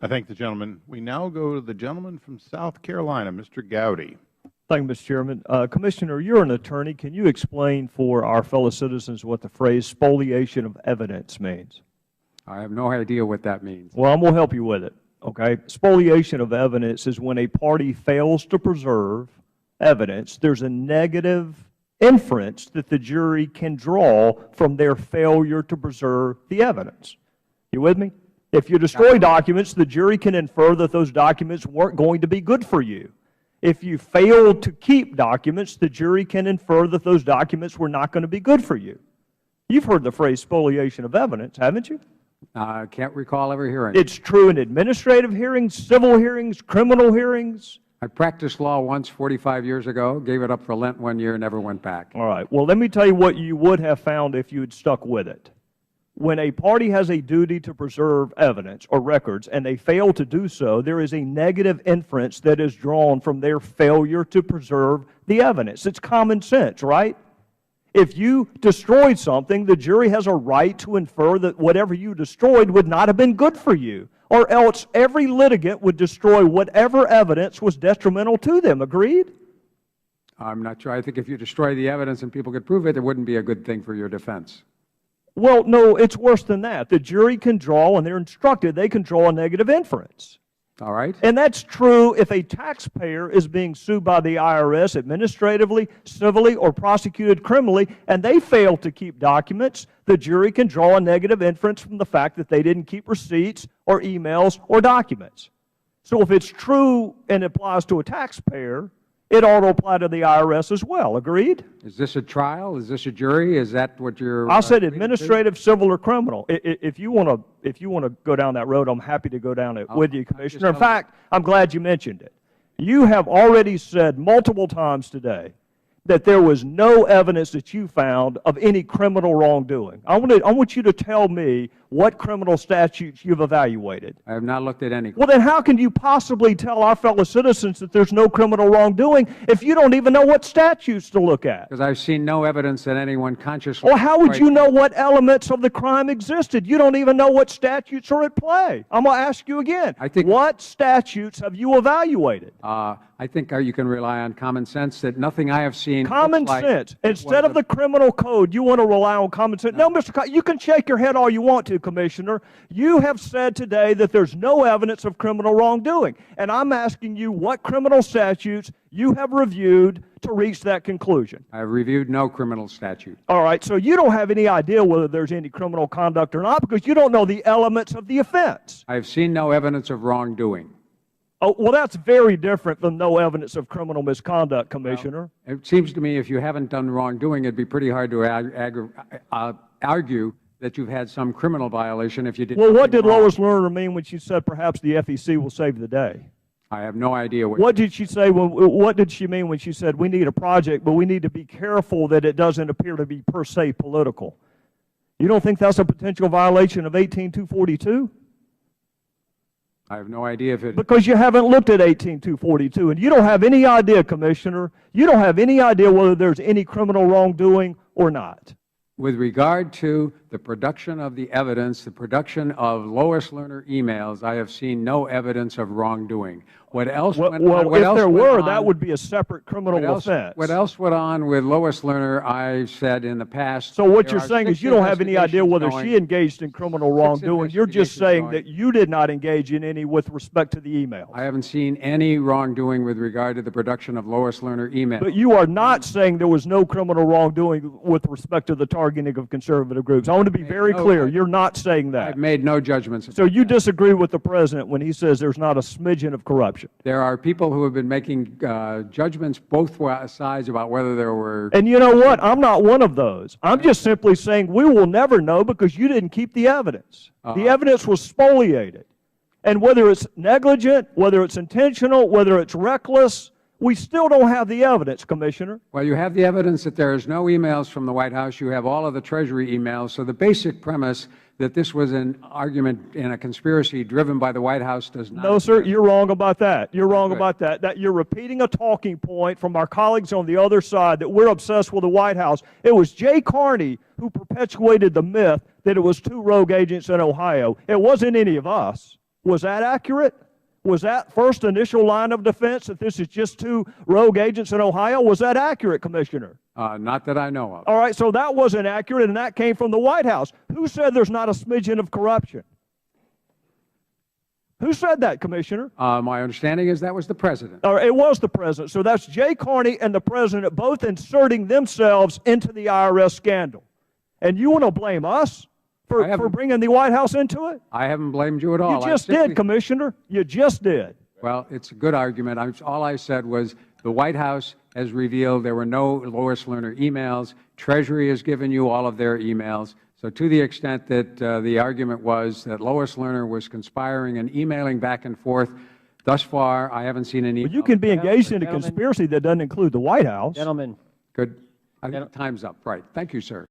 I thank the gentleman. We now go to the gentleman from South Carolina, Mr. Gowdy. Thank you, Mr. Chairman. Commissioner, you're an attorney. Can you explain for our fellow citizens what the phrase spoliation of evidence means? I have no idea what that means. Well, I'm going to help you with it. Okay? Spoliation of evidence is when a party fails to preserve evidence. There's a negative inference that the jury can draw from their failure to preserve the evidence. You with me? If you destroy documents, the jury can infer that those documents weren't going to be good for you. If you fail to keep documents, the jury can infer that those documents were not going to be good for you. You've heard the phrase spoliation of evidence, haven't you? I can't recall ever hearing it. It's true in administrative hearings, civil hearings, criminal hearings. I practiced law once 45 years ago, gave it up for Lent one year, and never went back. All right. Well, let me tell you what you would have found if you had stuck with it. When a party has a duty to preserve evidence or records and they fail to do so, there is a negative inference that is drawn from their failure to preserve the evidence. It's common sense, right? If you destroyed something, the jury has a right to infer that whatever you destroyed would not have been good for you, or else every litigant would destroy whatever evidence was detrimental to them. Agreed? I'm not sure. I think if you destroy the evidence and people could prove it, it wouldn't be a good thing for your defense. Well, no, it's worse than that. The jury can draw, and they're instructed, they can draw a negative inference. All right. And that's true if a taxpayer is being sued by the IRS administratively, civilly, or prosecuted criminally, and they fail to keep documents. The jury can draw a negative inference from the fact that they didn't keep receipts or emails or documents. So if it's true and applies to a taxpayer, it ought to apply to the IRS as well. Agreed? Is this a trial? Is this a jury? Is that what you're... I said administrative, civil, or criminal. If you want to go down that road, I'm happy to go down it with you, Commissioner. In fact, I'm glad you mentioned it. You have already said multiple times today that there was no evidence that you found of any criminal wrongdoing. I want you to tell me what criminal statutes you've evaluated. I have not looked at any. Well, then how can you possibly tell our fellow citizens that there's no criminal wrongdoing if you don't even know what statutes to look at? Because I've seen no evidence that anyone consciously... Well, how would you know what elements of the crime existed? You don't even know what statutes are at play. I'm going to ask you again. What statutes have you evaluated? I think you can rely on common sense that nothing I have seen... Common sense. Instead of the criminal code, you want to rely on common sense. No, Mr. You can shake your head all you want to, Commissioner. You have said today that there's no evidence of criminal wrongdoing. And I'm asking you what criminal statutes you have reviewed to reach that conclusion. I have reviewed no criminal statute. All right. So you don't have any idea whether there's any criminal conduct or not because you don't know the elements of the offense. I have seen no evidence of wrongdoing. Oh, well, that's very different from no evidence of criminal misconduct, Commissioner. Well, it seems to me if you haven't done wrongdoing, it'd be pretty hard to argue that you've had some criminal violation if you didn't. Well, what did Lois Lerner mean when she said perhaps the FEC will save the day? I have no idea. What did she say? What did she mean when she said we need a project, but we need to be careful that it doesn't appear to be per se political? You don't think that's a potential violation of 18242? I have no idea if it... Because you haven't looked at 18242, and you don't have any idea, Commissioner. You don't have any idea whether there's any criminal wrongdoing or not. With regard to the production of the evidence, the production of Lois Lerner emails, I have seen no evidence of wrongdoing. What else went on? Well, if there were, that would be a separate criminal offense. What else went on with Lois Lerner, I've said in the past. So what you're saying is you don't have any idea whether she engaged in criminal wrongdoing. You're just saying that you did not engage in any with respect to the emails. I haven't seen any wrongdoing with regard to the production of Lois Lerner emails. But you are not saying there was no criminal wrongdoing with respect to the targeting of conservative groups. I want to be very clear. You're not saying that. I've made no judgments. So you disagree with the President when he says there's not a smidgen of corruption? There are people who have been making judgments both sides about whether there were... And you know what? I'm not one of those. I'm just simply saying we will never know because you didn't keep the evidence. The evidence was spoliated. And whether it's negligent, whether it's intentional, whether it's reckless, we still don't have the evidence, Commissioner. Well, you have the evidence that there is no emails from the White House. You have all of the Treasury emails. So the basic premise that this was an argument in a conspiracy driven by the White House does not... No, sir, you're wrong about that. You're wrong about that. That you're repeating a talking point from our colleagues on the other side that we're obsessed with the White House. It was Jay Carney who perpetuated the myth that it was 2 rogue agents in Ohio. It wasn't any of us. Was that accurate? Was that first initial line of defense that this is just two rogue agents in Ohio? Was that accurate, Commissioner? Not that I know of. All right, so that wasn't accurate, and that came from the White House. Who said there's not a smidgen of corruption? Who said that, Commissioner? My understanding is that was the President. Or it was the President. So that's Jay Carney and the President both inserting themselves into the IRS scandal. And you want to blame us for bringing the White House into it? I haven't blamed you at all. You just did, Commissioner. You just did. Well, it's a good argument. All I said was the White House has revealed there were no Lois Lerner emails. Treasury has given you all of their emails. So to the extent that the argument was that Lois Lerner was conspiring and emailing back and forth, thus far I haven't seen any. Well, you can be engaged in a conspiracy that doesn't include the White House. Gentlemen. Good. I think time's up. Right. Thank you, sir.